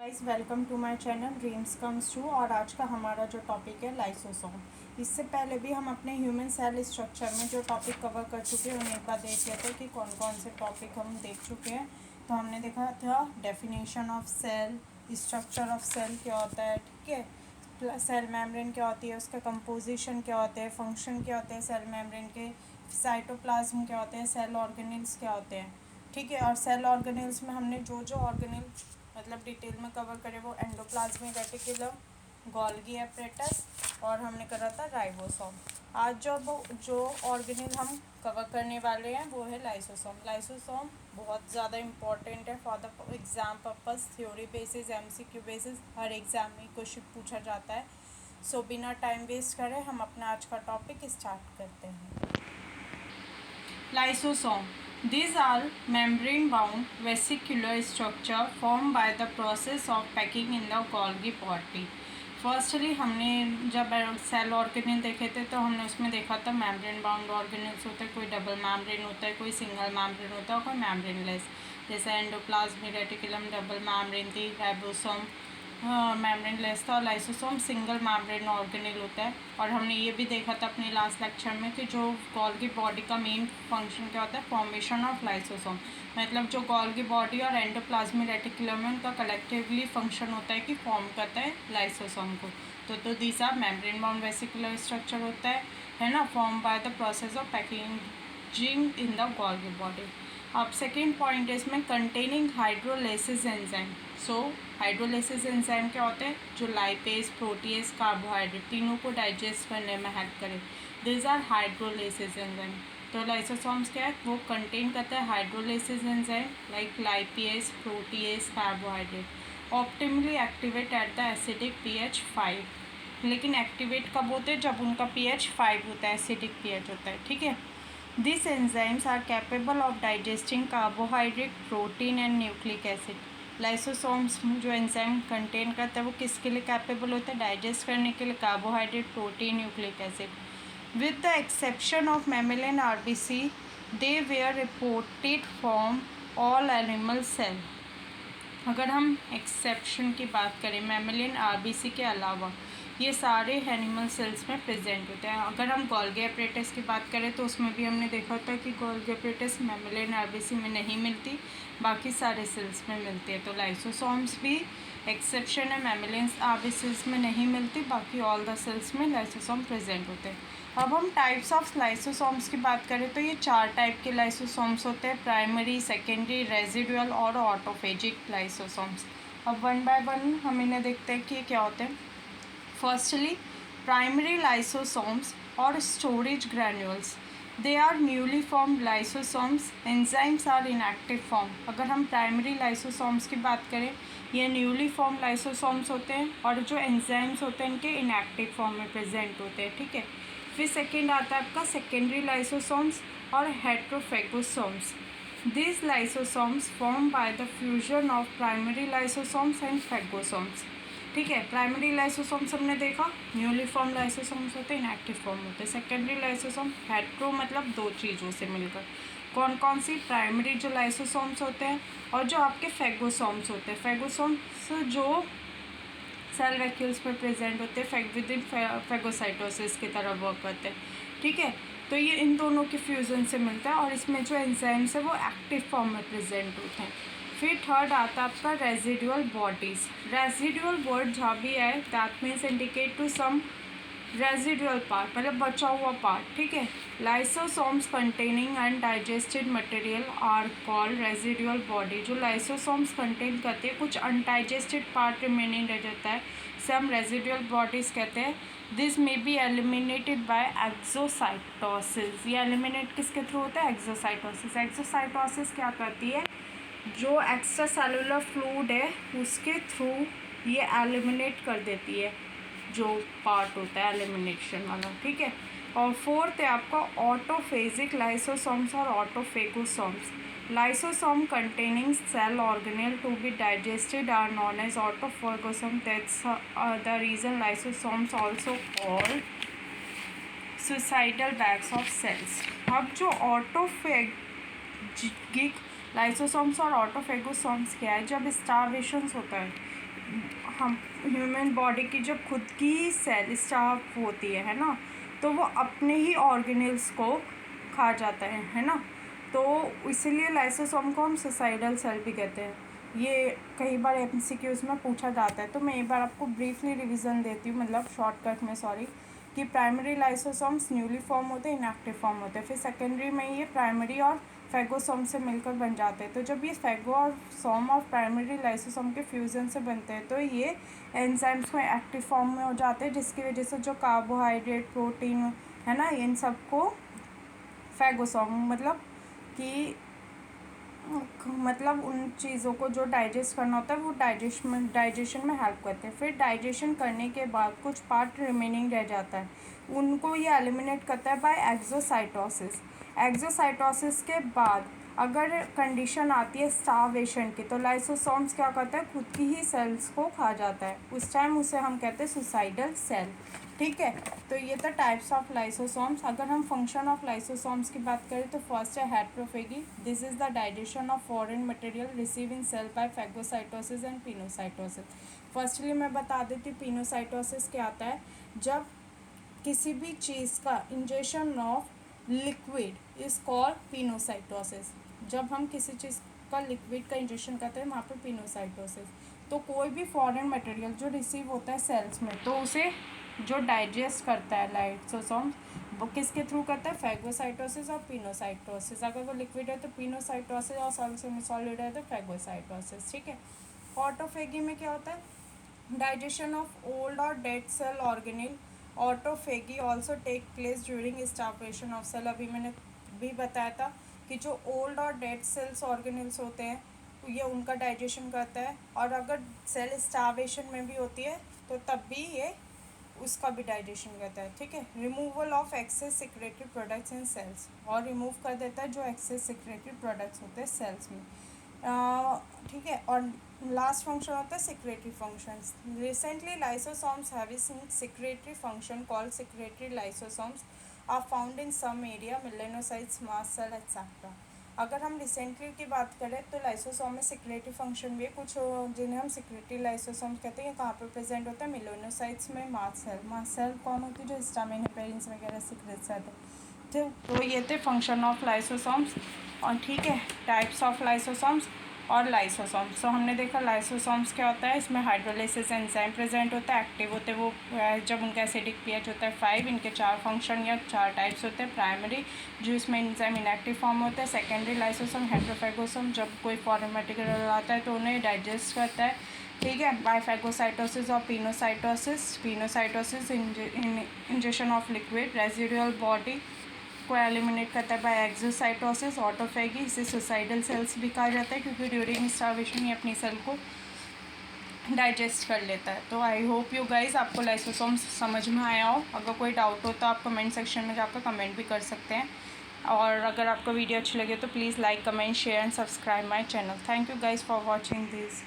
Guys welcome to my channel dreams comes true. और आज का हमारा जो टॉपिक है लाइसोसोम। इससे पहले भी हम अपने ह्यूमन सेल स्ट्रक्चर में जो टॉपिक कवर कर चुके हैं उन्हें एक बार देख लेते हैं कि कौन कौन से टॉपिक हम देख चुके हैं। तो हमने देखा था definition of cell, structure of cell क्या होता है, ठीक है, सेल मेम्ब्रेन क्या होती है, उसका कंपोजिशन क्या होते हैं, फंक्शन क्या होते हैं सेल मेम्ब्रेन के, साइटोप्लाज्म क्या होते हैं, सेल ऑर्गेनेल्स क्या होते हैं, ठीक है। और सेल ऑर्गेनेल्स में हमने जो जो ऑर्गेनेल मतलब डिटेल में कवर करे वो एंडोप्लाज्मिक रेटिकुलम, गोल्गी एपरेटस और हमने करा था राइबोसोम। आज जो ऑर्गेनेल हम कवर करने वाले हैं वो है लाइसोसोम। लाइसोसोम बहुत ज़्यादा इम्पॉर्टेंट है for the exam purpose, theory basis, MCQ basis, her exam में क्वेश्चन पूछा जाता है। सो बिना टाइम वेस्ट करें हम अपना आज का टॉपिक स्टार्ट करते हैं। Lysosome. These are membrane-bound vesicular structure formed by the process of packing in the Golgi body. Firstly हमने जब सेल ऑर्गेनेल देखे थे तो हमने उसमें देखा था मेम्ब्रेन बाउंड ऑर्गेनेल्स होते हैं, कोई डबल मेम्ब्रेन होता है, कोई सिंगल मेम्ब्रेन होता है और कोई मेम्ब्रेनलेस, जैसे एंडोप्लाज्मिक रेटिकुलम डबल मेम्ब्रेन थी, राइबोसोम मेम्ब्रेन लेस था और लाइसोसोम सिंगल मेम्ब्रेन ऑर्गेनेल होता है। और हमने ये भी देखा था अपने लास्ट लेक्चर में कि जो गोल्गी बॉडी का मेन फंक्शन क्या होता है, फॉर्मेशन ऑफ लाइसोसोम। मतलब जो गोल्गी बॉडी और एंडोप्लाज्मिक रेटिकुलम में उनका कलेक्टिवली फंक्शन होता है कि फॉर्म करता है लाइसोसोम को। तो these are membrane bound vesicular structure होता है ना, form by the process of packing in the Golgi body. अब सेकेंड पॉइंट है इसमें containing hydrolysis enzyme. So hydrolysis enzyme क्या होते हैं, जो लाइपेज, प्रोटीएज, कार्बोहाइड्रेट तीनों को डाइजेस्ट करने में हेल्प करें। This are hydrolysis enzyme. तो लाइसोसोम्स क्या है, वो कंटेन करता है hydrolysis enzyme like lipase, protease, carbohydrate. Optimally activate at the acidic pH 5। लेकिन एक्टिवेट कब होते हैं, जब उनका pH 5 होता है, एसिडिक pH होता है, ठीक है। These enzymes are capable of digesting carbohydrate, protein and nucleic acid. Lysosomes जो एंजाइम कंटेन करता है वो किसके लिए कैपेबल होता है, डाइजेस्ट करने के लिए carbohydrate, protein, nucleic acid. With the exception of mammalian RBC they were reported from all animal cell. अगर हम एक्सेप्शन की बात करें मैमेलियन आरबीसी के अलावा ये सारे एनिमल सेल्स में प्रेजेंट होते हैं। अगर हम गोल्गी एपरेटस की बात करें तो उसमें भी हमने देखा था कि गोल्गी एपरेटस मैमेलियन आरबीसी में नहीं मिलती, बाकी सारे सेल्स में मिलती है। तो लाइसोसोम्स भी एक्सेप्शन है, मैमेलियन आरबीसीज में नहीं मिलती, बाकी ऑल द सेल्स में लाइसोसोम प्रेजेंट होते हैं। अब हम टाइप्स ऑफ लाइसोसोम्स की बात करें तो ये 4 टाइप के लाइसोसोम्स होते हैं, प्राइमरी, सेकेंडरी, रेजिडुअल और ऑटोफेजिक लाइसोसोम्स। अब वन बाय वन हम इन्हें देखते हैं कि क्या होते हैं। फर्स्टली प्राइमरी लाइसोसोम्स और storage granules. They are newly formed lysosomes, enzymes are in active form. अगर हम प्राइमरी लाइसोसोम्स की बात करें ये न्यूली फॉर्म लाइसोसोम्स होते हैं और जो एंजाइम्स होते हैं इनके इनएक्टिव फॉर्म में प्रेजेंट होते हैं, ठीक है। फिर सेकेंड आता है आपका सेकेंडरी लाइसोसोम्स और हेट्रोफेगोसोम्स। These lysosomes formed by the fusion of primary lysosomes and phagosomes, ठीक है। प्राइमरी लाइसोसोम्स हमने देखा न्यूली फॉर्म लाइसोसोम्स होते हैं, इनएक्टिव फॉर्म होते हैं। सेकेंडरी लाइसोसोम हेट्रो मतलब 2 चीज़ों से मिलकर, कौन कौन सी, प्राइमरी जो लाइसोसोम्स होते हैं और जो आपके फेगोसोम्स होते हैं। फेगोसोम्स जो सेल वैक्यूल्स में प्रेजेंट होते हैं, विद इन फेगोसाइटोसिस की तरह वर्क करते हैं, ठीक है। तो ये इन दोनों के फ्यूज़न से मिलता है और इसमें जो एंजाइम्स है वो एक्टिव फॉर्म में प्रेजेंट होते हैं। फिर थर्ड आता है आपका रेजिडुअल बॉडीज़। रेजिडुअल वर्ड जहाँ भी है that means indicate to some residual part, मतलब बचा हुआ पार्ट, ठीक है। Lysosomes containing undigested material are called residual body. जो लाइसोसोम्स कंटेन करते हैं कुछ अनडाइजेस्टेड पार्ट रिमेनिंग रह जाता है, सम रेजिडुअल बॉडीज़ कहते हैं। This may be eliminated bye exocytosis. ये एलिमिनेट किसके थ्रू होता है, एक्सोसाइटोसिस। एक्सोसाइटोसिस क्या करती है, जो एक्स्ट्रा सेलुलर फ्लूइड है उसके थ्रू ये एलिमिनेट कर देती है, जो पार्ट होता है एलिमिनेशन वाला, ठीक है। और फोर्थ है आपका ऑटोफेजिक लाइसोसोम्स और autophagosomes. Lysosome containing cell organelle to be digested are known as autophagosome. That's the reason lysosomes also called suicidal bags of cells. अब जो ऑटोफेगिक लाइसोसोम्स और ऑटोफेगोसोम्स क्या है, जब स्टार्वेशंस होता है हम ह्यूमन बॉडी की जब खुद की सेल स्टार्व होती है ना, तो वो अपने ही ऑर्गेनल्स को खा जाता है ना। तो इसीलिए लाइसोसोम को हम सुसाइडल सेल भी कहते हैं। ये कई बार एमसीक्यूज़ में पूछा जाता है, तो मैं एक बार आपको ब्रीफली रिवीजन देती हूँ, मतलब शॉर्टकट में, सॉरी, कि प्राइमरी लाइसोसोम्स न्यूली फॉर्म होते हैं, इनएक्टिव फॉर्म होते हैं, फिर सेकेंडरी में ये प्राइमरी और फैगोसोम से मिलकर बन जाते हैं। तो जब ये फैगो और सोम और प्राइमरी लाइसोसोम के फ्यूज़न से बनते हैं तो ये एंजाइम्स में एक्टिव फॉर्म में हो जाते हैं, जिसकी वजह से जो कार्बोहाइड्रेट, प्रोटीन है ना, इन सबको फैगोसोम मतलब उन चीज़ों को जो डाइजेस्ट करना होता है वो डाइजेशन में हेल्प करते हैं। फिर डाइजेशन करने के बाद कुछ पार्ट रिमेनिंग रह जाता है, उनको ये एलिमिनेट करता है बाय एक्सोसाइटोसिस। एक्सोसाइटोसिस के बाद अगर कंडीशन आती है स्टार्वेशन की, तो लाइसोसोम्स क्या करता है, खुद की ही सेल्स को खा जाता है। उस टाइम उसे हम कहते हैं सुसाइडल सेल। ठीक है, तो ये तो टाइप्स ऑफ लाइसोसोम्स। अगर हम फंक्शन ऑफ लाइसोसोम्स की बात करें तो फर्स्ट है heterophagy. This is the digestion of foreign material receive in cell by phagocytosis and pinocytosis. Firstly मैं बता देती हूँ पिनोसाइटोसिस क्या आता है। जब किसी भी चीज़ का injection of liquid is called pinocytosis. जब हम किसी चीज़ का लिक्विड का इंजेक्शन करते हैं वहाँ पे पिनोसाइटोसिस। तो कोई भी फॉरेन मटेरियल जो रिसीव होता है सेल्स में, तो उसे जो डाइजेस्ट करता है लाइसोसोम, वो किसके थ्रू करता है, फैगोसाइटोसिस और पिनोसाइटोसिस। अगर वो लिक्विड है तो पिनोसाइटोसिस और सॉलिड है तो फैगोसाइटोसिस। ठीक है। ऑटोफेगी में क्या होता है, डाइजेशन ऑफ ओल्ड और dead cell organelle. Autophagy also take place during starvation of cell. अभी मैंने भी बताया था कि जो ओल्ड और डेड सेल्स ऑर्गेनिल्स होते हैं ये उनका डाइजेशन करता है, और अगर सेल स्टार्वेशन में भी होती है तो तब भी ये उसका भी डाइजेशन करता है। ठीक है। Removal of excess secretory products in cells, और रिमूव कर देता है जो एक्सेस सिक्रेटरी प्रोडक्ट्स होते हैं सेल्स में। ठीक है। और लास्ट फंक्शन होता है secretory functions. Recently lysosomes having secretory function called secretory lysosomes are found in some area melanocytes, mast cell etcetera. अगर हम रिसेंटली की बात करें तो लाइसोसोम में सिक्रेटरी फंक्शन भी है, कुछ जिन्हें हम सिक्रेटरी लाइसोसोम कहते हैं। कहाँ पर प्रेजेंट होता है, मेलेनोसाइट्स में, मास्ट सेल। मास्ट सेल कौन होती है, जो हिस्टामिन हेपेरिन वगैरह सिक्रेट करते हैं। तो ये थे फंक्शन ऑफ लाइसोसोम्स। और ठीक है, टाइप्स ऑफ लाइसोसोम्स और लाइसोसोम्स। तो हमने देखा लाइसोसोम्स क्या होता है, इसमें हाइड्रोलाइसिस एंजाइम प्रेजेंट होता है, एक्टिव होते हैं वो जब उनका एसिडिक पीएच होता है 5। इनके 4 फंक्शन या 4 टाइप्स होते हैं। प्राइमरी, जो इसमें एंजाइम इनएक्टिव फॉर्म होता है। सेकेंडरी लाइसोसोम हेट्रोफैगोसोम, जब कोई फॉरेन मटेरियल आता है तो उन्हें डाइजेस्ट करता है। ठीक है। बाय फैगोसाइटोसिस और pinocytosis. Pinocytosis injection of liquid. Residual body को एलिमिनेट करता है बाय एक्सोसाइटोसिस। ऑटोफेगी, इसे सुसाइडल सेल्स भी कहा जाता है क्योंकि ड्यूरिंग स्टार्वेशन ये अपनी सेल को डाइजेस्ट कर लेता है। तो आई होप यू गाइज आपको लाइसोसोम्स समझ में आया हो। अगर कोई डाउट हो तो आप कमेंट सेक्शन में जाकर कमेंट भी कर सकते हैं। और अगर आपको वीडियो अच्छी लगे तो please like, comment, share and subscribe my channel. Thank you guys for watching this.